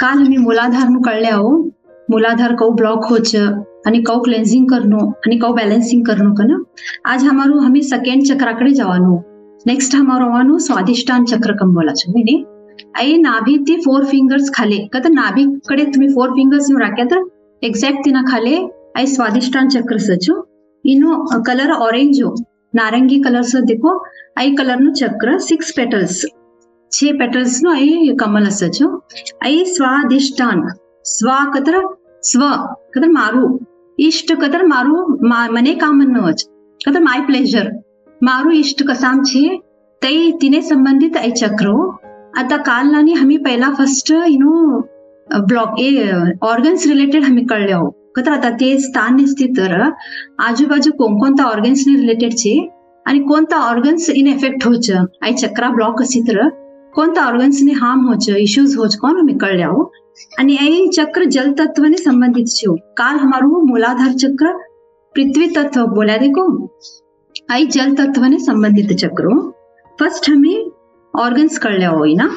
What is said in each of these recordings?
काल हमें मूलाधार नु कळले आहो मूलाधार कौ ब्लॉक होच आणि कौ क्लेन्झिंग करनो आणि कौ बैलेंसिंग करनो कना आज हमारू हमें सेकेंड चक्राकडे जवानो नेक्स्ट हमारो आवनो स्वादिष्टान चक्र कम बोला छो ने आई नाभि ती 4 फिंगर्स खाले कत नाभि कडे तुम्ही 4 फिंगर्स नु राख्या तर एक्झॅक्ट तिना खाले आई स्वादिष्टान चक्र सचो इनो कलर ऑरेंज हो नारंगी कलर से देखो आई कलर नु चक्र 6 पेटल्स 6 पेटल्स नो आई कमल सचो आई स्वादिष्टान स्वा कतर मारू इष्ट कतर मारू मने कामन वच कतर माय प्लेजर मारू इष्ट कसाम छे तई तिने संबंधित आई चक्रो आता काल नानी हमी पहिला फर्स्ट ब्लॉक ऑर्गन्स रिलेटेड हमी कळले हो कतर आता ते स्थान स्थित तर आजूबाजू कोणकोणता ऑर्गन्स ने रिलेटेड छे आणि कोणता ऑर्गन्स इन इफेक्ट होच आई चक्रा ब्लॉक असी तर कोणता ऑर्गन्स ने हार्म होच इश्यूज होच कोण हमी कळले हो आणि आई चक्र जल तत्व ने संबंधित छे काल हमारू मूलाधार चक्र पृथ्वी तत्व बोला देखो आई जल तत्व ने संबंधित चक्रो फर्स्ट हमें ऑर्गन्स कळले हो ना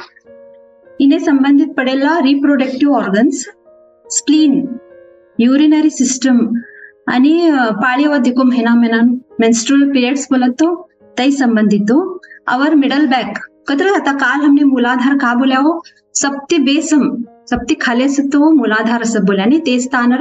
इन्हें संबंधित पड़ेला reproductive organs spleen urinary system आणि पाळीव देखो महिना मेंस्ट्रुअल पीरियड्स बोलतो तई संबंधित अवर मिडल बैक कतर आता काल हमने मूलाधार का बोला हो सप्ति बेसम सप्ति खाले तो मूलाधार सब बोला ने ते स्थान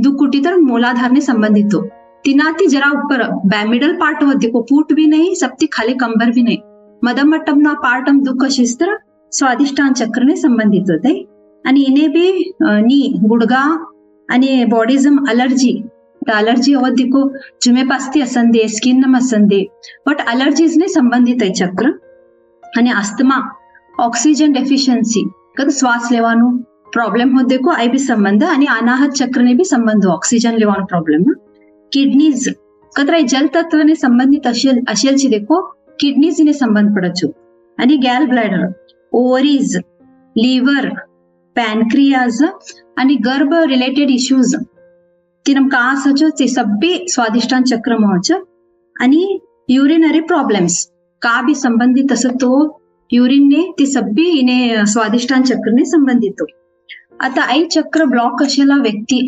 दुकुटी तर मूलाधार ने संबंधित हो तिनाती जरा ऊपर मिडल पार्ट हो देखो पूट भी नहीं सप्ति खाली कंबर भी नहीं मदम मट्टम ना पार्ट हम दुख शिस्त्र स्वादिष्टान चक्र ने संबंधित होते आणि इन्हें भी नी गुडगा आणि बॉडीजम अलर्जी अलर्जी अवध देखो जुमेपास्ती असंदे स्किन नम असंदे बट अलर्जीज ने संबंधित है चक्र आणि अस्थमा ऑक्सिजन डेफिशियन्सी कद श्वास लेवानो प्रॉब्लेम हो देखो आई भी संबंध आणि अनाहत चक्र ने भी संबंध ऑक्सिजन लेवानो प्रॉब्लेम किडनीज कतरा जल तत्व ने संबंधित अशेल ची देखो किडनीज ने संबंध पड़चो आणि गैल ब्लैडर ओवरीज लीवर पैनक्रियाज आणि गर्भ रिलेटेड इश्यूज तिनम का सचो ते सब्बी स्वादिष्टान चक्र मोच आणि यूरिनरी प्रॉब्लेम्स का भी संबंधित असं तो यूरिन ने ते सब्बी इने स्वादिष्टान चक्र ने संबंधित हो आता आई चक्र ब्लॉक अशेला व्यक्ती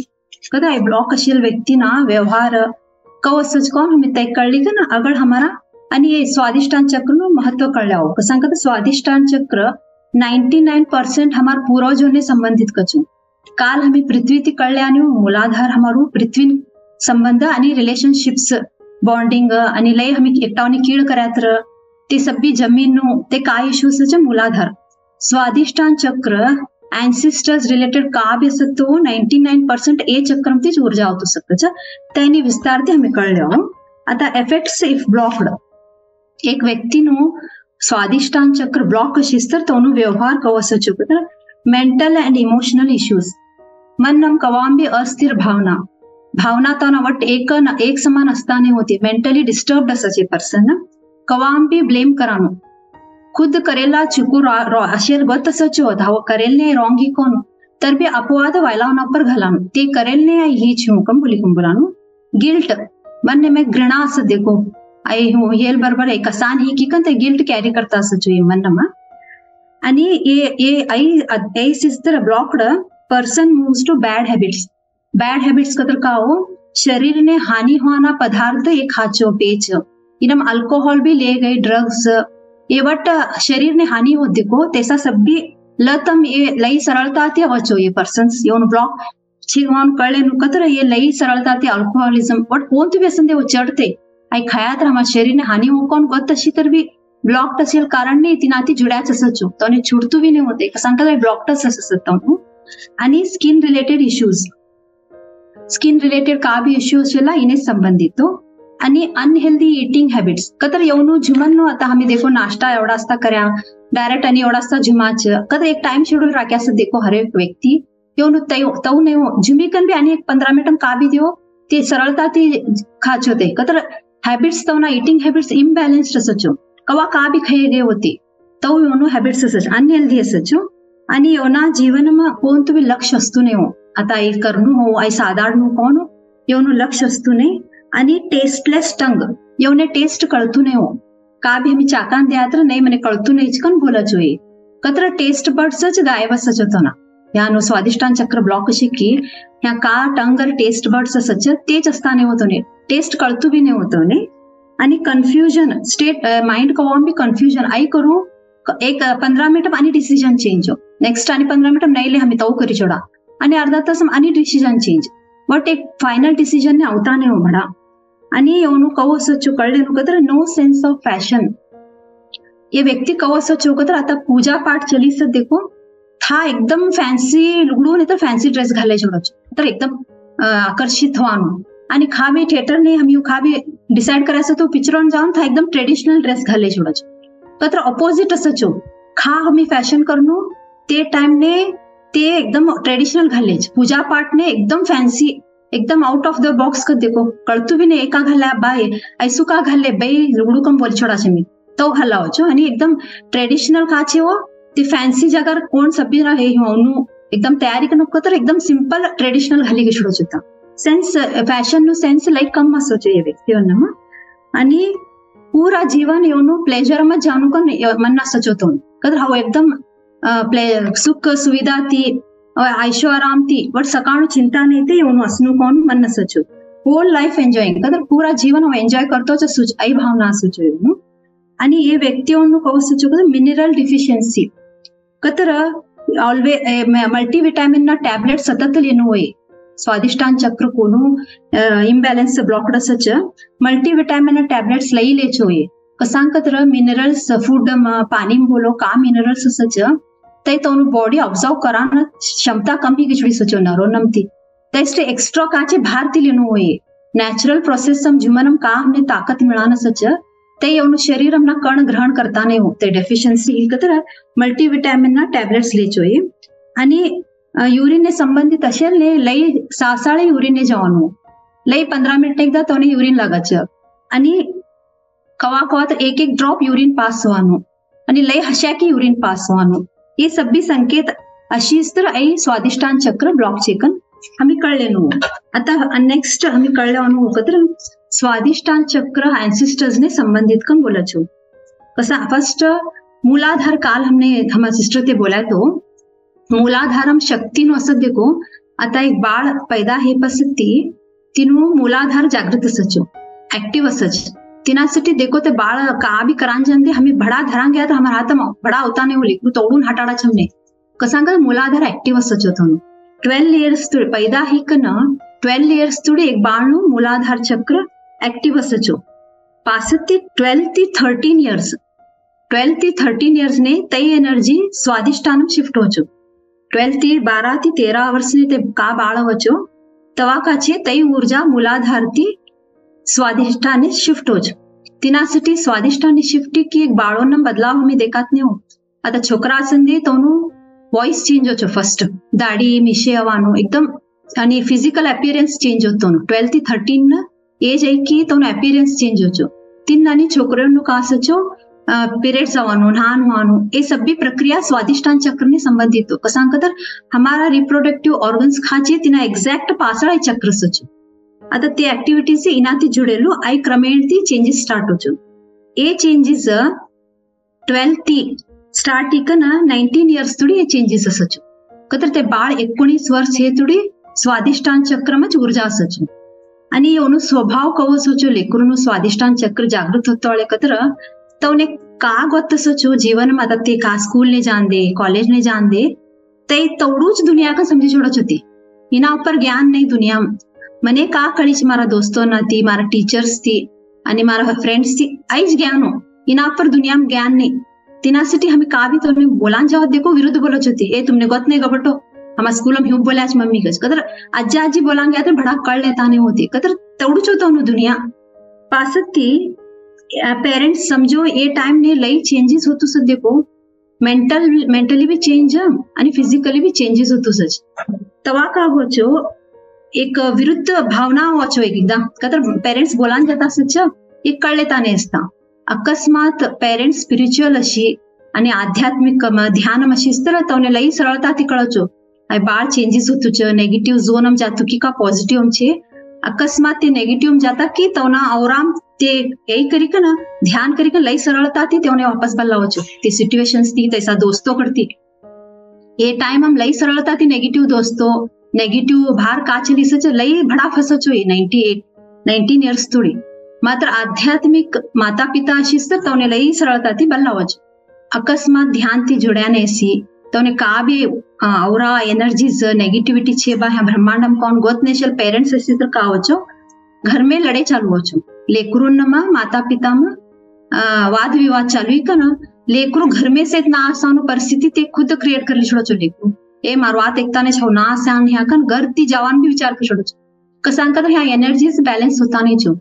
कदा आई ब्लॉक अशेल व्यक्ती ना व्यवहार कव सच कौन हमें तय कळली का ना अगर हमारा आणि ये स्वादिष्टान चक्र नो महत्व कळले हो कसं का स्वादिष्टान चक्र 99% हमार पूर्वजों ने संबंधित कचू काल हमें पृथ्वी ती कळले आणि मूलाधार हमारू पृथ्वी संबंध आणि रिलेशनशिप्स बॉन्डिंग आणि लय हमें एकटावने कीड करायतर ते सब्बी जमीन नो ते काय इश्यूज मूलाधार स्वादिष्टान चक्र एंसिस्टर्स रिलेटेड का भी असतो 99% ए चक्र तीच ऊर्जा होतो सकच त्याने विस्तार ते हमें कळले हो आता इफेक्ट्स इफ ब्लॉक्ड एक व्यक्ती नो स्वादिष्टान चक्र ब्लॉक अशीस तर तोनु व्यवहार कवस चुक तर मेंटल एंड इमोशनल इश्यूज मन नम कवाम भी अस्थिर भावना तो वट एक समान असताने होती मेंटली डिस्टर्ब्ड असाचे पर्सन कवाम भी ब्लेम करानो खुद करेला चुकू अशेल गत असच हो धाव करेलने रॉंग ही कोण तर भी अपवाद वायलावना पर घालानो ते करेलने आई ही छुकम बोलानो गिल्ट मन में घृणा अस देखो आई हूँ हेल बरोबर एक कसान ही की ते गिल्ट कैरी करता असचो ये मन मा आणि ये आई sister blocked person moves to bad habits कतर का हो शरीर ने हानि होना पदार्थ ये खाचो पेच इनम अल्कोहल भी ले गए ड्रग्स ये वट शरीर ने हानि हो देखो तैसा सब भी लतम ये लई सरलता थे वचो ये पर्सन्स योन ब्लॉक छिगवान कळले नु कतर ये लई सरलता थे अल्कोहलिज्म वट कोणते व्यसन दे वो चढ़ते आई खाया तर हमारे शरीर ने हानि हो कौन गत अशी तर भी ब्लॉक्ड असेल कारण ने तिनाती जुड्याच असचो तो ने छुडतू भी नाही होते सांगता ब्लॉक्ड असतो आणि स्किन रिलेटेड का भी इश्यूज इने संबंधित हो आणि अनहेल्दी ईटिंग हैबिट्स कतर येवनु झुमन आता हमें देखो नाश्ता एवढा असता कर्या डायरेक्ट आणि एवढा असता झुमाच कतर एक टाइम शेड्यूल राख्या असं देखो हर एक व्यक्ती येवनु तऊ नाही हो झुमिकन भी आणि 15 मिनट का भी देव ते सरलता ती खाच होते कतर हैबिट्स तो ना ईटिंग हैबिट्स इम्बॅलन्स्ड असचो कवा का भी खाई गए होते तऊ येवनु हैबिट्स असच अनहेल्दी असचो आणि येवना जीवनमा कोण तुम्ही लक्ष असतो नाही हो आता आई करनु हो आई साधारण कोण येवनु लक्ष असतो नाही आणि टेस्टलेस टंग येवने टेस्ट कळतू नाही हो का भी हमें चाकान द्यात्र नहीं मैंने कळतू नहीं कन बोला જોઈએ कतर टेस्ट बर्ड्स च गायब असच होतो ना ह्यानो स्वादिष्टान चक्र ब्लॉक अशी की ह्या का टंगर टेस्ट बर्ड्स असच तेच असताना होतो ने टेस्ट कळतू बी नाही होतो ने आणि कन्फ्युजन स्टेट माइंड कवाम बी कन्फ्युजन आई करू एक 15 मिनिट आणि डिसिजन चेंज हो नेक्स्ट आणि 15 मिनिट नाही ले हमें तो करी छोड़ा आणि अर्धा तास आणि डिसिजन चेंज बट एक फायनल डिसिजन ने आवता नाही हो भडा आणि येऊन कव असं कळले नको तर नो सेन्स ऑफ फॅशन ये व्यक्ति कव असं चोक तर आता पूजा पाठ चली सर देखो था एकदम फॅन्सी लुगडू नाही तर फॅन्सी ड्रेस घालाय छोडाच तर एकदम आकर्षित होवानो आणि खाबी थिएटर ने हम यू खाबी डिसाइड करायचं तो पिक्चर जाऊन था एकदम ट्रेडिशनल ड्रेस घालाय छोडाच तर ऑपोजिट असं चो खा हमी फॅशन करनो ते टाइम ने ते एकदम ट्रेडिशनल घालेज पूजा पाठ ने एकदम फॅन्सी एकदम आउट ऑफ द बॉक्स कर देखो कळतू भी नहीं एका घाला बाय ऐसू का घाले बाई लुगडू कम बोल छोड़ा मी तो घालाव छो आणि एकदम ट्रेडिशनल का छे वो ते फॅन्सी जगर कोण सभी रहे होनु एकदम तयारी कन तर एकदम सिंपल ट्रेडिशनल घाली के छोड़ो छता sense fashion no sense like कम असो छे ये व्यक्तिओन आणि पूरा जीवन योनु प्लेजर में जानु कन मन सचोतो कदर हाव एकदम सुख सुविधा थी आयशो आराम थी बट सकाळ चिंता नहीं थी योनु असनु कोण मन सचो होल लाइफ एन्जॉयिंग कदर पूरा जीवन हम एन्जॉय करतो छ सुच आई भावना असुचो योनु आणि ये व्यक्तिओनु कव सचो कदर मिनरल डिफिशियन्सी कतर ऑलवे मल्टीविटामिन ना टैबलेट सतत लेनो होय स्वादिष्टान चक्र कोनु इम्बैलेंस ब्लॉक्ड सच मल्टीविटामिन टैबलेट्स लई ले छोये कसांकतर मिनरल्स फूड पानी बोलो का मिनरल्स सच ते तोनु बॉडी ऑब्जर्व कराना क्षमता कम ही किचड़ी सचो नरो नमती तेस्टे एक्स्ट्रा काचे भार ती लेनो होये नेचुरल प्रोसेस सम जुमनम का हमने ताकत मिळाना सच ते योनु शरीर हमना कण ग्रहण करता नहीं हो ते डेफिशियन्सी इकतर मल्टीविटामिन ना टैबलेट्स ले छोये आणि युरिन ने संबंधित असेल ने लई सासाळे युरिन ने जवानो लई 15 मिनिट एकदा तोने युरिन लागाच आणि कवा कवा तर एक ड्रॉप युरिन पास होवानो आणि लई हशा की युरिन पास होवानो ये सभी संकेत अशीच तर आई स्वादिष्टान चक्र ब्लॉक चेकन हमी कळले नो आता नेक्स्ट हमी कळल्यानो तर स्वादिष्टान चक्र एंसेस्टर्स ने संबंधित कन बोला छो कसा फर्स्ट मूलाधार काल हमने हमारे सिस्टर ते बोला तो मूलाधारम शक्ती नो असत देखो आता एक बाळ पैदा हे पसती तिनु मूलाधार जागृत असचो एक्टिव असच तिनासाठी देखो ते बाळ का भी करान जानते हमें बड़ा धरांगे गया तो हमारा हाथ में बड़ा होता नहीं वो लिखू तोड़ून हटाड़ा हमने कसांग मूलाधार एक्टिव असच होतो 12 इयर्स पैदा ही कन 12 इयर्स तुडे एक बाळनु मूलाधार चक्र एक्टिव असचो पासती 12 ती 13 इयर्स 12 ती 13 इयर्स ने तई एनर्जी स्वादिष्टानम शिफ्ट होचो 12 ती 12 ती 13 वर्ष ने ते का बाळ होचो तवाकाचे तई ऊर्जा मूलाधार ती स्वादिष्टाने शिफ्ट होच तिनासाठी स्वादिष्टाने शिफ्ट की एक बाळोनं बदलाव हमें देखात नहीं हो आता छोकरा असंदी तोनु वॉइस चेंज होचो फर्स्ट दाढी मिशे अवानो एकदम आणि फिजिकल अपीयरन्स चेंज होतो 12 થી 13 एज है की तोनु अपीयरन्स चेंज होचो तीन नानी छोकरोनु का असचो पीरियड्स अवानो नान होवानो ये सभी प्रक्रिया स्वादिष्टान चक्र ने संबंधित हो कसांक तर हमारा रिप्रोडक्टिव ऑर्गन्स खाचे तिना एक्झॅक्ट पासळा चक्र सचो आता ते ऍक्टिव्हिटीज इनाती जुडेलो आई क्रमेण ती चेंजेस स्टार्ट होचो ए चेंजेस 12 ती स्टार्ट इकन 19 इयर्स तुडी ये चेंजेस असचो कतर ते बाळ 19 वर्ष हे तुडी स्वादिष्टान चक्रमच ऊर्जा असचो आणि योनु स्वभाव कवच होचो लेकरुनु स्वादिष्टान चक्र जागृत होतोळे कतर तवने का ಗೊತ್ತಸಚೋ जीवन में ते का स्कूल ने जान दे कॉलेज ने जान दे ते तोड़ूच दुनिया का समझी छोड़ो छती इना ऊपर ज्ञान नहीं दुनिया मने का कळीच मारा दोस्तों ना थी मारा टीचर्स थी आणि मारा फ्रेंड्स थी आईच ज्ञान हो इना ऊपर दुनिया में ज्ञान नहीं तिनासाठी हमें का भी तो बोलान जाओ देखो विरुद्ध बोलो छती ए तुमने गत नहीं गबटो हमारा स्कूल में ह्यू बोलाच मम्मी कच कदर आज्जा आजी बोलांगे तर भड़ा कळ लेता नहीं होती कदर तोड़ूच होतो दुनिया पासती पेरेंट्स समझो ये टाइम ने लई चेंजेस होतो सच देखो मेंटली भी चेंज आणि फिजिकली भी चेंजेस होतो सच तवा का होचो एक विरुद्ध भावना होचो एकदा कतर पेरेंट्स बोलान जाता सच एक कळ लेता नाही असता अकस्मात पेरेंट्स स्पिरिच्युअल अशी आणि आध्यात्मिक ध्यान अशी तर तवने लई सरळता ती कळचो बाळ चेंजेस होतो नेगेटिव्ह झोन जातो की का पॉझिटिव्ह छे अकस्मात ते नेगेटिव्ह जाता की तवना औराम ते यही करी का ना ध्यान करी का लई सरलता थी तेवने वापस बल्लाव छो ते सिचुएशंस थी तैसा दोस्तों करती ये टाइम हम लई सरलता थी नेगेटिव दोस्तों नेगेटिव भार का चली सच लई भड़ा फसो छो 19 इयर्स थोड़ी मात्र आध्यात्मिक माता पिता अशीच तर तवने लई सरलता थी बल्लाव छो अकस्मात ध्यान थी जुड़्या ने सी तवने का भी औरा एनर्जीज नेगेटिविटी छे बा ब्रह्मांड हम कौन गोत नेशल पेरेंट्स ऐसी तर का हो छो घर में लड़े चालू हो छो लेकरूनमा माता पिता में वाद विवाद चालू ही का ना लेकरू घर में से ना आसान परिस्थिति ते खुद क्रिएट कर छोड़ो छो लेकरू ए मारवात एकता ने छो ना आसान ह्या कन घर ती जवान भी विचार कर छोड़ो छो कसान का तर ह्या एनर्जीज बैलेंस होता नहीं छो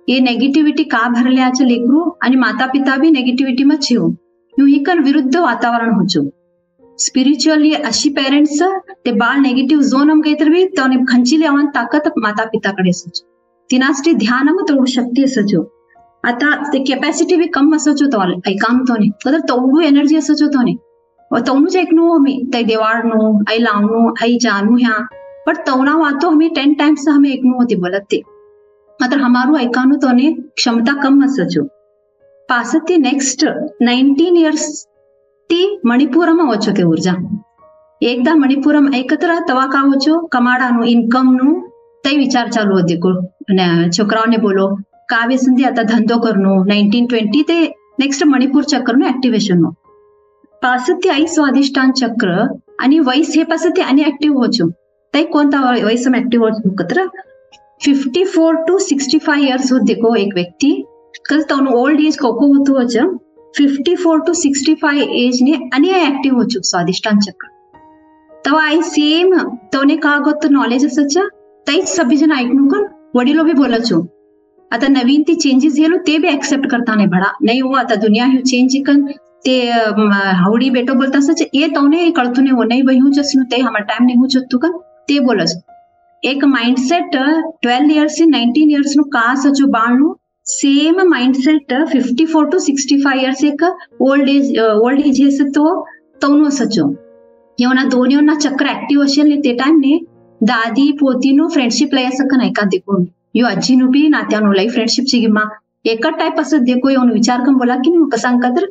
ये नेगेटिविटी का भरले आचे लेकरू आणि माता पिता भी नेगेटिविटी में छे हो यूं ही कन विरुद्ध वातावरण हो छो स्पिरिच्युअली अशी पेरेंट्स ते बाळ नेगेटिव्ह झोन हम काहीतरी बी तने खंची लेवान ताकद माता पिताकडे असच तिनास्टी ध्यान हम तोड शक्ती असचो आता ते कॅपॅसिटी बी कम असचो तो ऐकाम तोने तर तोडू एनर्जी असचो तोने व तोनु जे एकनो हमी तै देवाडनो आई लावनो आई जानू ह्या पण तोना वातो हमी 10 टाइम्स हमें एकनो होती बोलते मात्र हमारू ऐकानो तोने क्षमता कम असचो पासती नेक्स्ट 19 इयर्स ती मणिपुरम होचो ते ऊर्जा एकदा मणिपुरम एकत्र तवा का होचो कमाडानो इनकम नु तई विचार चालू होते को छोकराओने बोलो काव्य संधि आता धंधो करनो 1920 ते नेक्स्ट मणिपूर चक्र नो एक्टिवेशन नो पासती आई स्वादिष्टान चक्र आणि वयस हे पासती आणि ऍक्टिव्ह होचो तई कोणता वयस में ऍक्टिव्ह होचो कत्र 54 to 65 इयर्स होते को एक व्यक्ति कल तोन ओल्ड एज कोको होतो वच 54 to 65 एज ने आणि ऍक्टिव्ह होचो स्वादिष्टान चक्र तवा आई सेम तोने का गोत नॉलेज असच तैच सभी जन ऐकणू कन वडीलो भी बोलचो आता नवीन ती चेंजेस झालो ते भी एक्सेप्ट करता नाही भडा नाही हो आता दुनिया ही चेंज कन ते हावडी बेटो बोलता सच ये तोने कळतुने हो नाही बही हुचस नु ते हमर टाइम नहीं हुचत कन ते बोलस एक माइंडसेट 12 इयर्स से 19 इयर्स नु का सचो बाळनु सेम माइंडसेट 54 to 65 इयर्स एक ओल्ड एज हेस तो तोनो सचो येवना दोन्हीना चक्र ऍक्टिव्ह असेल ते टाइम ने दादी पोतीनो फ्रेंडशिप लय सकन ऐका देखो यो अज्जीनु बी नात्यानो लई फ्रेंडशिप ची गिमा एकच टाइप असत देखो येऊन विचार करून बोला की मग कसं तर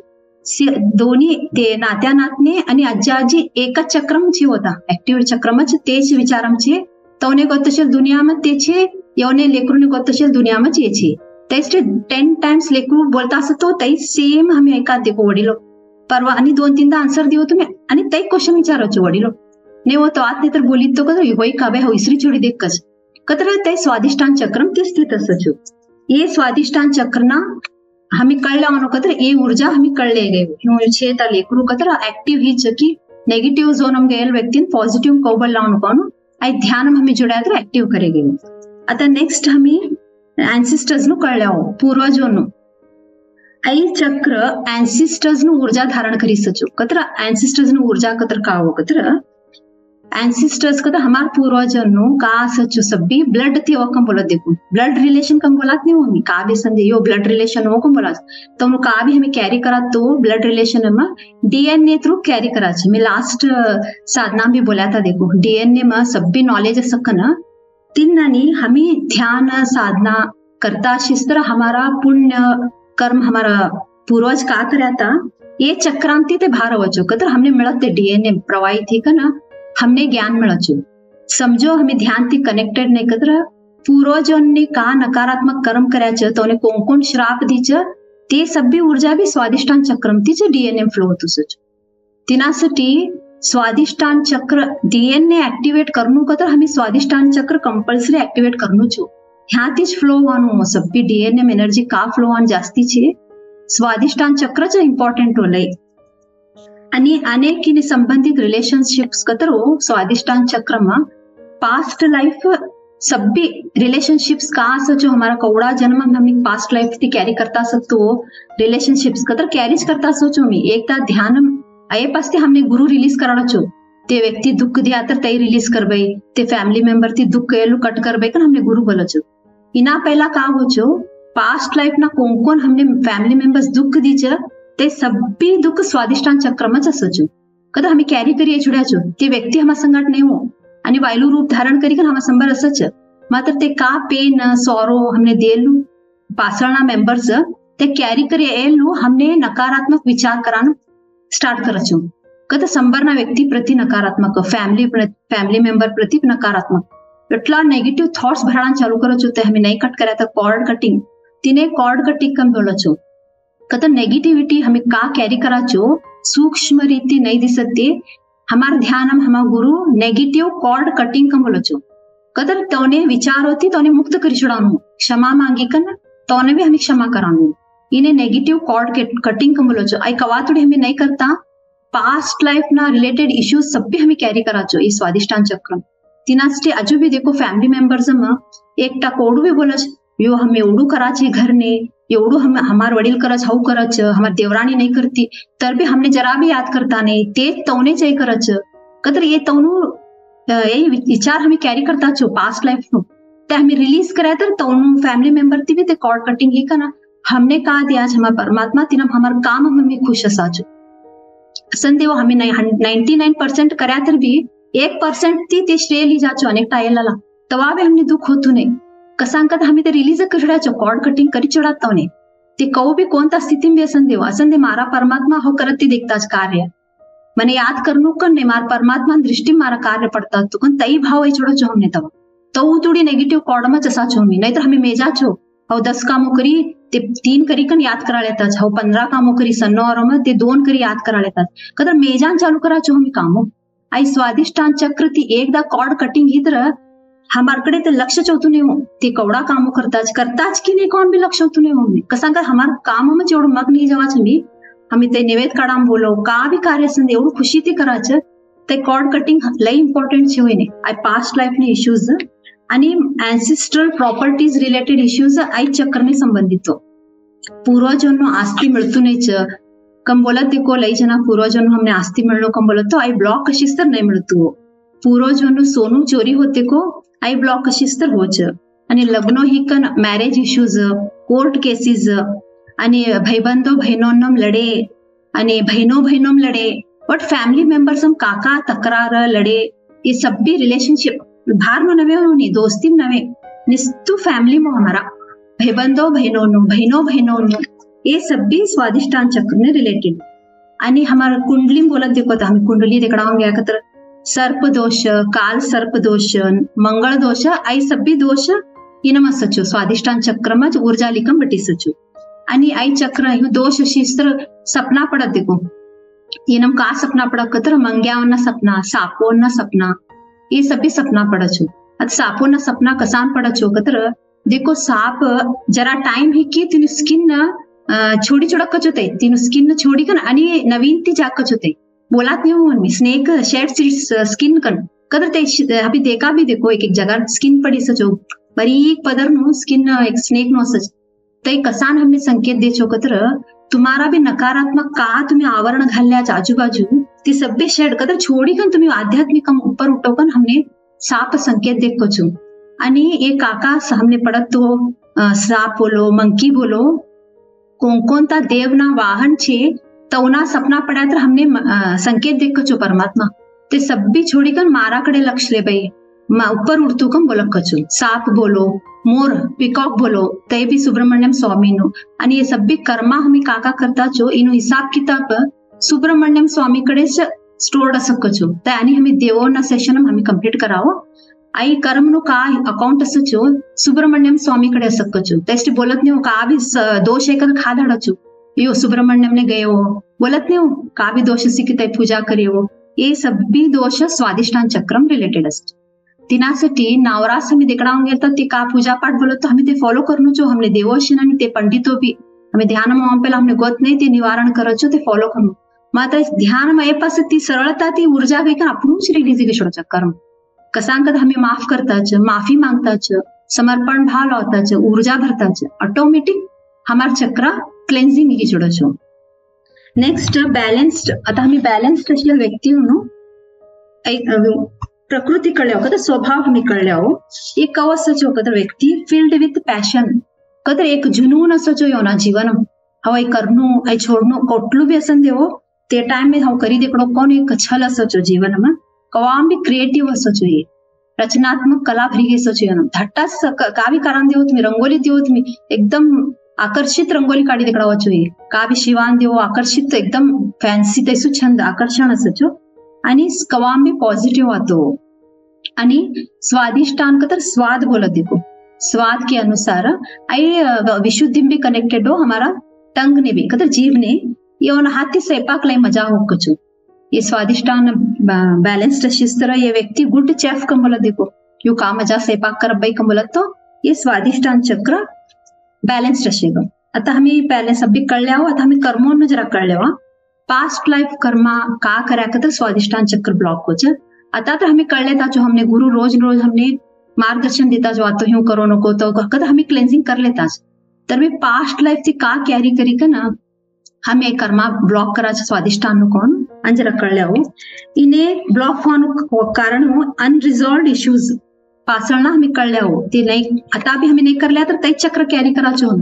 दोन्ही ते नात्या नातने आणि आजी आजी एकच चक्रमची होता ऍक्टिव्ह चक्रमच तेच विचारमचे तवने गोतशेल दुनियामध्ये तेचे येवने लेकरूने गोतशेल दुनियामध्ये येचे तेच 10 टाइम्स लेकरू बोलता असत तो तै सेम आम्ही ऐका देखो वडीलो परवा आणि 2-3दा आन्सर दियो तुम्ही आणि तै क्वेश्चन विचारायचो वडीलो ने वो तो आत तर बोलीत तो कदर होई का बे होईसरी छोडी देख कस कतर ते स्वादिष्टान चक्रम ते स्थित असचो ये स्वादिष्टान चक्रना हमें कळला मनो कतर ये ऊर्जा हमें कळले गए क्यों छे ता लेकरू कतर एक्टिव ही चकी नेगेटिव जोन हम गेल व्यक्ति पॉजिटिव कोबल लाउन कोन आई ध्यान हमें जुड़ा तर एक्टिव करेगे आता नेक्स्ट हमें एंसेस्टर्स नु कळल्या हो पूर्वजों नु आई चक्र एंसेस्टर्स नु ऊर्जा धारण करी सचो कतर एंसेस्टर्स नु ऊर्जा कतर का हो कतर एंसेस्टर्स कतर हमार पूर्वजन नु का सचो सभी ब्लड थी कम बोला देखो ब्लड रिलेशन कम बोलात नहीं हमें का भी संदे यो ब्लड रिलेशन हो कम बोला तो का भी हमें कैरी करा तो ब्लड रिलेशन में डीएनए थ्रू कैरी करा छे मैं लास्ट साधना भी बोला था देखो डीएनए में सभी नॉलेज सकन तिन्नानी हमें ध्यान साधना करता इस तरह हमारा पुण्य कर्म हमारा पूर्वज का करया था ये चक्रांति ते भार वचो कतर हमने मिलते डीएनए प्रवाहित थी का ना हमने ज्ञान मिळचो समझो हमें ध्यान थी कनेक्टेड नहीं कतर पूर्वजों ने का नकारात्मक कर्म करायचं तोने कोण श्राप दीच ते सभी ऊर्जा भी स्वादिष्टान चक्रम तीच डीएनए फ्लो होतो सच तिनासाठी स्वादिष्टान चक्र डीएनए एक्टिवेट करनु कतर हमें स्वादिष्टान चक्र कंपल्सरी एक्टिवेट करनु छो ह्या तीच फ्लो वानु सभी डीएनए एनर्जी का फ्लो वान जास्ती छे स्वादिष्टान चक्रच इम्पॉर्टंट होलय आणि अनेक संबंधित रिलेशनशिप्स कतरो स्वादिष्टान चक्र में पास्ट लाइफ सभी रिलेशनशिप्स का सचो हमारा कौड़ा जन्म हमने पास्ट लाइफ थी कैरी करता सकतो रिलेशनशिप्स कतर कैरीज करता सोचो मी एकदा ध्यान आये पास हमने गुरु रिलीज कराना छो ते व्यक्ति दुख दिया तर तई रिलीज करबे ते फैमिली मेंबर थी दुख कयलू कट करबे कन हमने गुरु बोलो छो इना पहला का हो छो पास्ट लाइफ ना कोण हमने फैमिली मेंबर्स दुख दीच ते सभी दुख स्वादिष्टान चक्रमच असचो कदा हमें कैरी करिए छुड्याचो ते व्यक्ति हमारा संगत नहीं हो आणि वायलू रूप धारण करी कन हमारा संबर असच मात्र ते का पेन सॉरो हमने देलू पासळना मेंबर्स ते कैरी करे एलू हमने नकारात्मक विचार करान स्टार्ट करचू कत संबरना व्यक्ति प्रति नकारात्मक फैमिली मेंबर प्रति नकारात्मक एटला नेगेटिव थॉट्स भराना चालू करचू ते हमें नहीं कट करे तो कॉर्ड कटिंग तिने कॉर्ड कटिंग कम बोलचू कत नेगेटिविटी हमें का कैरी कराचो सूक्ष्म रीति नहीं दिसते हमार ध्यान हमार गुरु नेगेटिव कॉर्ड कटिंग कम बोलचो कदर तोने विचार होती तोने मुक्त करी छुड़ानु क्षमा मांगी कन तोने भी हमें क्षमा करानु इन्हें नेगेटिव कॉर्ड कटिंग कम बोलचो आई कवातुड़ी हमें नहीं करता पास्ट लाइफ ना रिलेटेड इश्यूज सब भी हमें कैरी कराचो ये स्वादिष्टान चक्रम तिनास्टे अजू भी देखो फैमिली मेंबर्स में एक टा कोडू भी बोलच यो हमें एवढू कराचे घर ने एवढू हम हमार वडील करच हाऊ करच हमार देवराणी नहीं करती तर भी हमने जरा भी याद करता नहीं ते तवने चाहिए करच कदर ये तवनु ये विचार हमें कैरी करता छो पास्ट लाइफ नो ते हमें रिलीज कराय तर तवनु फैमिली मेंबर ती भी ते कॉर्ड कटिंग ही कना हमने कहा दिया आज हमार परमात्मा तिना हमार काम हमें खुश असाचो संदेव हमें 99% कराय तर भी 1% ती ते श्रेय ली जाचो अनेक टायला तवा भी हमने दुख होतू नहीं कसांकत हमें ते रिलीज करडाचो कॉर्ड कटिंग करी चढातवने ते कऊ भी कोणता स्थिति में असंदे मारा परमात्मा हो करत ती देखताच कार्य मने याद करनु कन ने मार परमात्मा दृष्टि मारा कार्य पड़ता तो कन तई भाव आई छोड़ो जो हमने तब तो थोड़ी नेगेटिव कॉर्ड में चसा छो मी नहीं तो हमें मेजा छो और 10 कामों करी ते 3 करी कन याद करा लेता छो 15 कामों करी सन्नो और में ते 2 करी याद करा लेता कदर मेजान चालू करा छो हमें कामो आई स्वादिष्टान चक्र ती एकदा कॉर्ड कटिंग इधर हमारकडे ते लक्ष होतू नाही हो ते कवडा कामो करताच की नाही कोण भी लक्ष होतू नाही हो कसा का हमार काम में जेवढं मग नाही जेव्हा मी हमें ते निवेद काढाम बोलो का भी कार्य संद एवढं खुशी ते करायचं ते कॉर्ड कटिंग लई इम्पॉर्टंट ची होईने आई पास्ट लाईफ ने इश्यूज आणि एन्सिस्ट्रल प्रॉपर्टीज रिलेटेड इश्यूज आई चक्रने संबंधित पूर्वजों आस्ती मिळतू नाहीच कम बोलत देखो लई जना पूर्वजों हमने आस्ती मिळलो कम बोलत तो आई ब्लॉक कशीच तर नाही मिळतो पूर्वजों सोनू चोरी होते को आई ब्लॉक कशीच तर होच आणि लग्नो ही कन मॅरेज इश्यूज कोर्ट केसेस आणि भाईबंदो बहिणों लड़े आणि बहिणों लड़े बट फैमिली मेंबर्स हम काका तकरार लड़े ये सब भी रिलेशनशिप भार में नवे होनी दोस्ती में नवे निस्तु फैमिली में हमारा भाईबंदो बहिणों ये सब भी स्वादिष्टान चक्र ने रिलेटेड आणि हमारा कुंडली बोलत देखो हम कुंडली देखडावून घ्या तर सर्प दोष काल सर्प दोष मंगल दोष आई सब भी दोष इनम सचो स्वादिष्टान चक्र में ऊर्जा लिकम बटी सचो आणि आई चक्र यू दोष शिस्त्र सपना पड़त देखो इनम का सपना पड़ा कतर मंग्यावना सपना सापोना सपना ये सब भी सपना पड़ा छो आता सापोना सपना कसान पड़ा छो कतर देखो साप जरा टाइम ही की तिन स्किन छोड़ी छोड़ा कचोते तीन स्किन छोड़ी कन आणि नवीन ती जाग कचोते बोलात नहीं हूं मी स्नेक शेड स्किन कन कदर ते अभी देखा भी देखो एक जगह स्किन पड़ी सचो बारीक पदर नो स्किन एक स्नेक नो सच ते कसान हमने संकेत दे छो कतर तुम्हारा भी नकारात्मक का तुम्ही आवरण घालल्याच आजूबाजू ती सभ्य शेड कदर छोड़ी कन तुम्ही आध्यात्मिक ऊपर उठो कन हमने साप संकेत देख कचू आणि एक काका हमने पड़त तो साप बोलो मंकी बोलो कोणता देवना वाहन छे तवना सपना पड़ा तर हमने संकेत देख कचो परमात्मा ते सब भी छोड़ी कन मारा कड़े लक्ष ले भाई ऊपर उड़तू कम बोलक कचू साप बोलो मोर पिकॉक बोलो ते भी सुब्रमण्यम स्वामी नो आणि ये सब भी कर्मा हमें काका करता छो इनो हिसाब किताब सुब्रमण्यम स्वामी कड़े स्टोर्ड असकचो ते आणि हमें देवोना सेशन हमें कंप्लीट करावो आई कर्म नो का अकाउंट असचो सुब्रमण्यम स्वामी कड़े असकचो तेस्टी बोलत नहीं हो का भी दोष एक खा धाडचो यो सुब्रमण्यम ने गए हो बोलत नहीं हो का भी दोष सिक्की पूजा करियो ये सब भी दोष स्वादिष्टान चक्रम रिलेटेड असतो तिनासाठी नावरास हमें देखडावून गेलता ते का पूजा पाठ बोलत तो हमें ते फॉलो करनो छो हमने देवोशन आणि ते पंडितो भी हमें ध्यान में पहला हमने गोत नहीं ते निवारण करछो ते फॉलो करनो मात्र ध्यान में पास ती सरलता ती ऊर्जा वे का आपणूच रिलीज के छोड़चा कर्म कसांकद हमें माफ करताच माफी मांगताच समर्पण भाव लावताच ऊर्जा भरताच ऑटोमेटिक हमार चक्रा क्लेंजिंग की जोड़ो छो नेक्स्ट बैलेंस्ड आता हमें बैलेंस्ड अशी व्यक्ती म्हणू प्रकृती कळल्यावर कदर स्वभाव हमें कळल्यावर एक कव असो कदर व्यक्ती फील्ड विथ पैशन कदर एक जुनून असो योना जीवन हवा करनु आई छोड़नु कोटलू भी असन देवो ते टाइम में हम करी देखड़ो कौन एक छल असो जीवन में कवाम भी क्रिएटिव असो ये रचनात्मक कला भरी घेसो छे धट्टाच कावी कारण देव तुम्ही रंगोली देव तुम्ही एकदम आकर्षित रंगोली काढी देखाडवा જોઈએ કાવી શિવાન દેવો આકર્ષિત એકદમ ફેન્સી તેસુ છંદ આકર્ષણ असो आणि कवाम में पॉझिटिव्ह आतो आणि स्वादिष्टान का तर स्वाद बोलत देखो स्वाद के अनुसार आई विशुद्धि भी कनेक्टेड हो हमारा टंग ने भी कतर जीभ ने ये उन हाथी स्वयंपाक लाई मजा हो कछु ये स्वादिष्टान बैलेंस्ड इस तरह ये व्यक्ति गुड चेफ कम बोलत देखो यू का मजा स्वयंपाक कर बाई कम बोलत तो ये स्वादिष्टान चक्र बॅलन्स्ड असेल आता आम्ही पहिले सब्बी कळल्या आता आम्ही कर्मोन जरा कळल्या पास्ट लाइफ कर्मा का करा तर स्वादिष्टान चक्र ब्लॉक हो जाए आता तो हमें कर लेता जो हमने गुरु रोज रोज हमने मार्गदर्शन देता जो आतो ह्यू करो नको तो कद हमें क्लेन्झिंग कर लेता तर मी पास्ट लाइफ ती का कॅरी करी का ना हमें कर्मा ब्लॉक करायचं स्वादिष्टान कोण आणि जरा कळल्या हो इने ब्लॉक होવાનું कारण हो अनरिझॉल्व्ड इश्यूज पासळना हमें कळल्या हो ते नहीं आता भी हमें नहीं कर लिया तर तेच चक्र कॅरी करायचं हो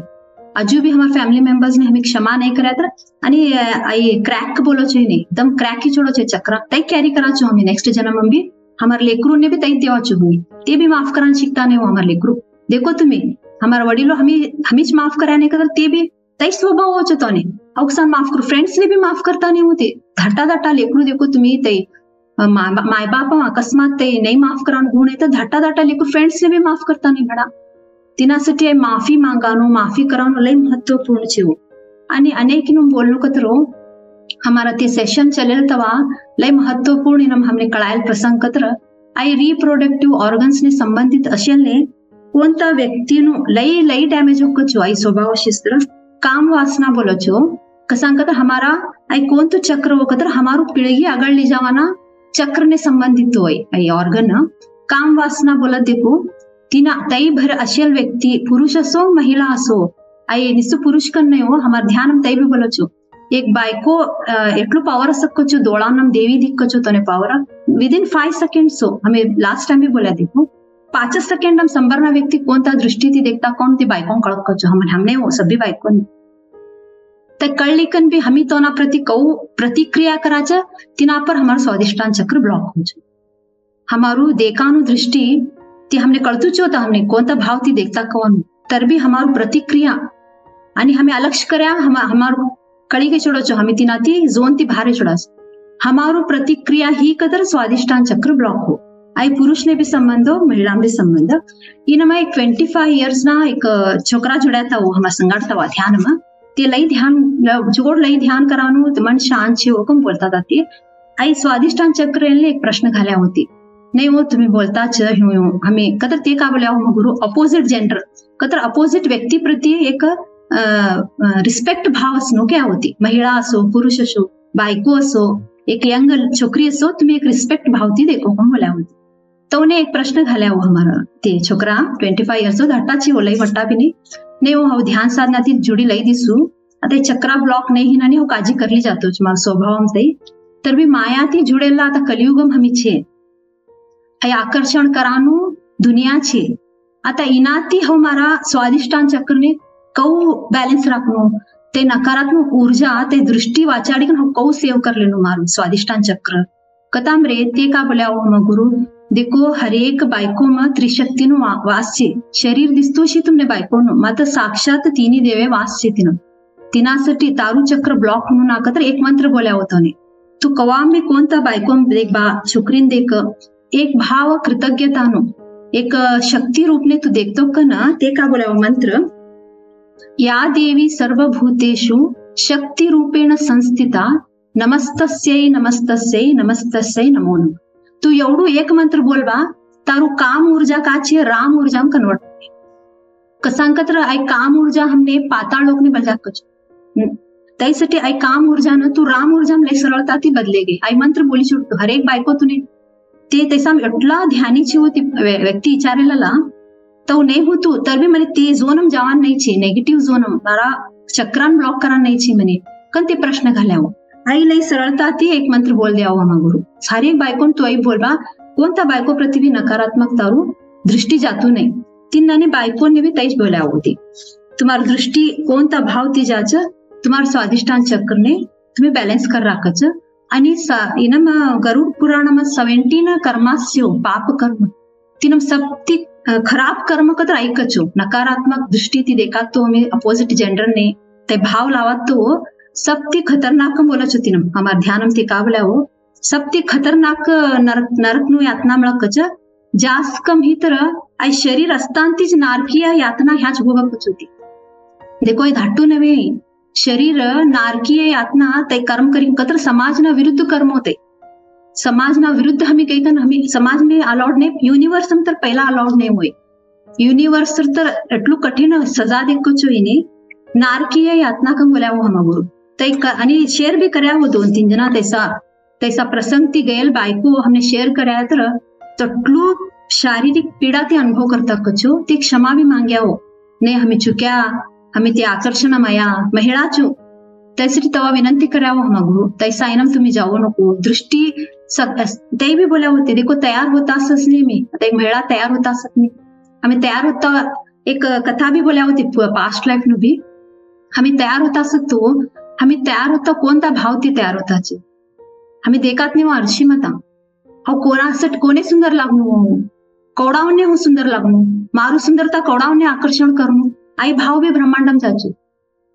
अजू भी हमारे फैमिली मेंबर्स ने हमें क्षमा नहीं करा तर आणि आई क्रॅक बोलो चाहिए नहीं एकदम क्रॅक ही छोड़ो चाहिए चक्र तय कैरी करा चाहिए हमें नेक्स्ट जन्म में भी हमारे लेकरू ने भी तय देवा चाहिए ते भी माफ कराने शिकता नहीं हो हमारे लेकरू देखो तुम्हें हमारे वडीलो हमें माफ कराने का ते भी तय स्वभाव हो चुका नहीं अवसान माफ करो फ्रेंड्स ने भी माफ करता नहीं होते धाटा धाटा लेकरू देखो तुम्ही तय माय बाप अकस्मात ते नहीं माफ कराने गुण है तो धाटा धाटा लेकरू फ्रेंड्स ने भी माफ करता नहीं भड़ा तिनासाठी माफी मांगानो माफी करानो लय महत्वपूर्ण छे आणि अनेक बोलनो कतरो हमारा ते सेशन चलेल तवा लय महत्वपूर्ण इनम हमने कळायल प्रसंग कत्र आई रिप्रोडक्टिव्ह ऑर्गन्स ने संबंधित असेलने कोणता व्यक्तीनो लय लय डॅमेज होकचो आई स्वभाव शिस्त्र काम वासना बोलचो कसांग कतर हमारा आई कोणतो चक्र होकतर हमारो पिळगी आगळ ले जावाना चक्र ने संबंधित होय आई ऑर्गन काम वासना बोलत देखो तिना तई भर अशेल व्यक्ति पुरुष असो महिला असो आई निस्सु पुरुष कन नहीं हो हमार ध्यान तई भी बोलो छो एक बायको एटलू पावर सकको छो दोड़ा नम देवी दिक्को छो तने पावर विद इन 5 सेकंड्स हो हमें लास्ट टाइम भी बोला देखो 5 सेकंड हम संबरना व्यक्ति कोणता दृष्टि थी देखता कौन ती बायकों कळक छो हमने हो सभी बायकों ते कळलिकन भी हमी तोना प्रति कऊ प्रतिक्रिया कराचा तिना पर हमार स्वादिष्टान चक्र ब्लॉक हो छो हमारू देखानु दृष्टि ती हमने कळतू होता हमने कोणता भाव ती देखता कौन तर भी हमारू प्रतिक्रिया आणि हमें अलक्ष्य कर्या हमारू कळी के छोड़ो छो हमें तिना ती जोन ती भारे छोड़ास हमारू प्रतिक्रिया ही कदर स्वादिष्टान चक्र ब्लॉक हो आई पुरुष ने भी संबंध हो महिला भी संबंध इनमा एक 25 इयर्स ना एक छोकरा जोड़ाता हो हमारा संगाड़ता हुआ ध्यान में ते लई ध्यान जोड़ लई ध्यान करानु मन शांत छे हुकम बोलता था ते आई स्वादिष्टान चक्र एक प्रश्न घाल्या होती नहीं वो तुम्हें बोलता हमें कतर ते का बोले गुरु अपोजिट जेंडर कतर अपोजिट व्यक्ति प्रति एक रिस्पेक्ट भाव असनो क्या होती महिला असो पुरुष असो बायको असो एक यंग छोकरी असो तुम्हें एक रिस्पेक्ट भाव थी देखो हम बोला होती तो उन्हें एक प्रश्न घाल्या हो हमारा ते छोकरा 25 इयर्स धट्टा ची लई वट्टा भी नहीं वो ध्यान साधना थी जुड़ी लई दिसू आता चक्रा ब्लॉक नहीं ना हो काळजी करली जातो मारा स्वभाव तई तर भी माया थी जुड़ेला आता कलियुगम हमी छे आकर्षण करानु दुनिया छे आता इनाती हमारा स्वादिष्टान चक्र ने कऊ बैलेंस रखनो ते नकारात्मक ऊर्जा ते दृष्टि वाचाड़ी कन कऊ सेव कर लेनो मारू स्वादिष्टान चक्र कताम रे ते का बोल्या हो गुरु देखो हरेक बायको में त्रिशक्ति नो वास छे शरीर दिसतो शी तुमने बायको नो मात्र साक्षात तिनी देवे वास छे तिनासाठी तारू चक्र ब्लॉक म्हणून नाकतर एक मंत्र बोल्या होतो ने तू कवाम में कोणता बायको देख बा छोकरीन देख एक भाव कृतज्ञतानो एक शक्ति रूप ने तू देखतो का ना ते का बोला मंत्र या देवी सर्वभूतेषु शक्ति रूपेण संस्थिता नमस्तस्यै नमस्तस्यै नमस्तस्यै नमो नमः तू एवढू एक मंत्र बोलबा तारू काम ऊर्जा काची राम ऊर्जा में कन्वर्ट कसांकत्र आई काम ऊर्जा हमने पाताळ लोक ने बजा कच तैसाठी आई काम ऊर्जा न तू राम ऊर्जा में सरलता थी बदलेगी आई मंत्र बोली छुटतो हर एक बायको तूने ते तैसा एटला ध्यानीची होती व्यक्ति विचारेला तो नहीं होतू तर भी मने ते जोनम जवान नहीं छे नेगेटिव जोनम मारा चक्रान ब्लॉक करा नहीं छे मने कन ते प्रश्न घाल्या हो आई लई सरलता ती एक मंत्र बोल दिया हो गुरु सारी बायकोन तो आई बोलबा कोणता बायको प्रति भी नकारात्मक तारू दृष्टि जातू नहीं तीन नानी बायकोन ने भी तैच बोल्या होती तुम्हार दृष्टि कोणता भाव ती जाच तुम्हार स्वादिष्टान चक्र ने तुम्हें बैलेंस कर राखच आणि इनम गरुड पुराण में 17 कर्मास्यो पाप कर्म तिनं सब ती खराब कर्म कतर ऐकचो नकारात्मक दृष्टि ती देखात तो हमें अपोजिट जेंडर ने ते भाव लावत तो सब ती खतरनाक बोलचो तिनं हमार ध्यानम ती का बोला हो सब ती खतरनाक नरक नु यातना मळकच जास्त कम ही तरह आई शरीर असतांतीच नारकीय यातना ह्याच भोगकच होती देखो धाटू नव्हे शरीर नारकीय यातना ते कर्म करी कतर समाजना विरुद्ध कर्म होते समाजना विरुद्ध हमें कही कन हमें समाज में अलाउड नहीं यूनिवर्स तर पहला अलाउड नहीं हुए यूनिवर्स तर एटलू कठिन सजा देखो ने नारकीय यातना कम बोला वो हम गुरु तई आणि शेयर भी कराया वो 2-3 जना तैसा प्रसंग ती गयल बायको हमने शेयर कराया तर तटलू शारीरिक पीड़ा ते अनुभव करता कचो ते क्षमा भी मांग्या हो ने हमें चुक्या हमें ते आकर्षण माया महिला चो त्यासाठी तेव्हा विनंती करावं हम गुरु तैसा इनम तुम्ही जाऊ नको दृष्टी ते भी बोला होते देखो तयार होता असच नाही मी आता एक महिला तयार होता असत नाही हमें तयार होता एक कथा भी बोला होती पास्ट लाईफ नु भी हमें तयार होता असत तो हमें तयार होता कोणता भाव ती तयार होताची हमें देखात नाही अर्शी मता हो कोणासट कोणे सुंदर लागणू कौडावने हो सुंदर लागणू मारू सुंदरता कौडावने आकर्षण करणू आई भाव भी ब्रह्मांडम जाचो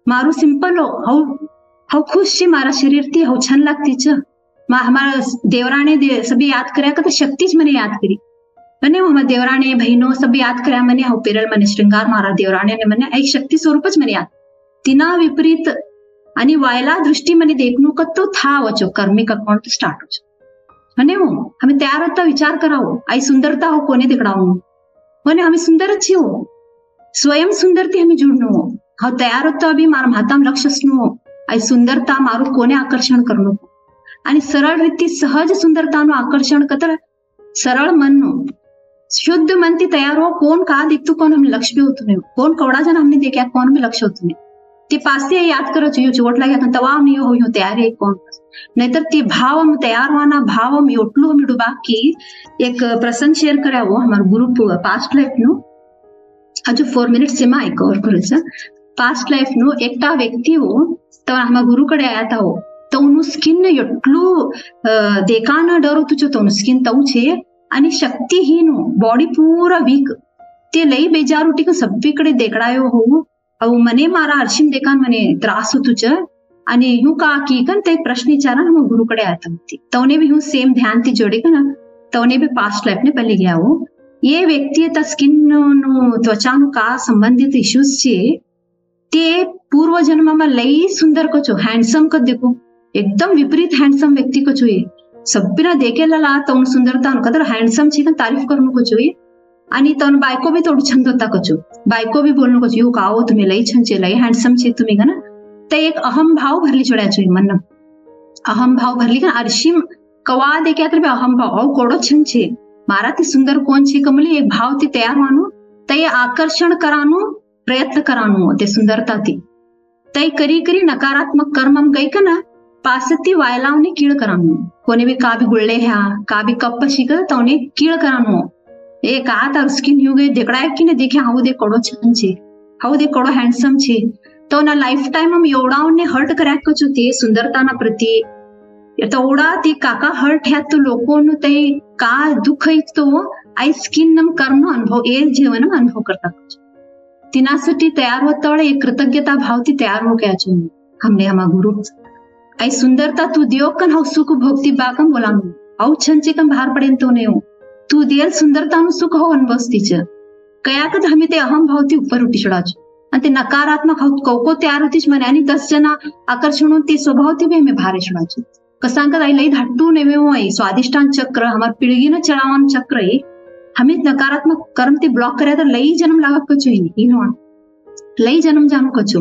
मारू सिंपल हो खुश छे मारा शरीर थी हो छन लागती छ हमारा देवराने सभी याद कर्या का तो शक्ति मने याद करी मने हमारा देवराने बहनों सब याद कर्या मने हो पेरल मने श्रृंगार मारा देवराने ने मने एक शक्ति स्वरूपच मने याद तिना विपरीत आणि वायला दृष्टी मने देखणू का तो था वचो कर्मिक अकाउंट स्टार्ट हो मने हो हमें तयार होता विचार कराओ आई सुंदरता हो कोने दिखडाओ मने हमें सुंदर अच्छी हो स्वयं सुंदरती हमें जुड़नो हो हाँ तयार होता अभी मार माताम लक्षसनो आई सुंदरता मारू कोने आकर्षण करणो आणि सरळ रीती सहज सुंदरताનું आकर्षण कतर सरळ मनનો शुद्ध मनથી तयार हो कोण का दिखતું कोण हम लक्ष्य भी होતું नहीं कोण कवड़ा जन हमने देखा कोण में लक्ष्य होતું नहीं ते पासे याद करो चाहिए चोट लाग्या तवा हम यो हो तयार है कोण नहींतर ते भाव हम तयार होना भाव हम એટલું हम डुबा की एक प्रसंग शेयर करावो हमार ग्रुप पास्ट लाइफ नो हजू 4 मिनिट से मैं कवर करूँ पास्ट लाइफ नो एकटा व्यक्ति हो तो हमारा गुरु कड़े आया था हो तो उन्होंने स्किन एटलू देखाना डर होतो छो तो स्किन तऊ छे आणि शक्तिहीन हो बॉडी पूरा वीक ते लई बेजार उठी का सगळीकडे देखाडायो हो अव मने मारा हर्षिम देखान मने त्रास होतो छ आणि ह्यू का की कन ते प्रश्न विचारा हम गुरु कड़े आता होती तवने भी ह्यू सेम ध्यान थी जोड़े का ना तवने भी पास्ट लाइफ ने पहले गया हो ये व्यक्ति ता स्किन नो त्वचा नो का संबंधित इश्यूज छे ते पूर्व जन्म में लई सुंदर को छो हैंडसम को देखो एकदम विपरीत हैंडसम व्यक्ति को જોઈએ सभीना देखेला तवन सुंदरता कदर हैंडसम છે કે તારીફ કરનું को જોઈએ आणि तवन बायको भी थोडं छंद होता कचो बायको भी बोलणं कचो यो काओ तुम्ही लई छन छे लई हैंडसम छे तुम्ही का ना ते एक अहम भाव भरली छोड्या छे मन अहम भाव भरली का अर्शिम कवा देख्या तर अहम भाव औ कोडो छन छे मारा ती सुंदर कोण छे कमली एक भाव ती तयार होવાનું ते आकर्षण कराનું प्रयत्न कराનું ते सुंदरता थी ते करी करी नकारात्मक कर्म हम गई का ना पासती वायलावने कीळ करानु कोने भी का भी गुळले ह्या का भी कप शिक तवने कीळ करानु ए का तर स्किन यू गई देखड़ा की ने देखे हाउ दे कोडो छन छे हाउ दे कोडो हैंडसम छे तो ना लाइफ टाइम हम एवढावने हर्ट કર્યા કચો તે સુંદરતાના પ્રતિ एवढा ती काका हर्ट ह्या तो लोकोनु ते का दुःख इतो आई स्किन नम कर्म अनुभव ए जीवन अनुभव करता तिनासाठी तयार होता एक कृतज्ञता भाव ती तयार हो गया छो हमने हमा गुरु आई सुंदरता तू दियो कन हाउ सुख भोगती बाकम बोलानु हाउ छंचे कम बाहर पडेन तो ने तू दियल सुंदरता नु सुख हो अनुभवस्ती छ कया कद हमें ते अहम भाव ती ऊपर उठी चढा छ आणि ते नकारात्मक हाउ कोको तयार होतीच म्हणे आणि 10 जना आकर्षण ते स्वभाव ती भी हमें भारे चढा छ कसांक आई लई धाटू नेवे हो आई स्वादिष्टान चक्र हमार पीढ़ी न चढ़ावन चक्र है हमें नकारात्मक कर्म ते ब्लॉक करे तो लई जन्म लागा कचो ही नो लई जन्म जानो कचो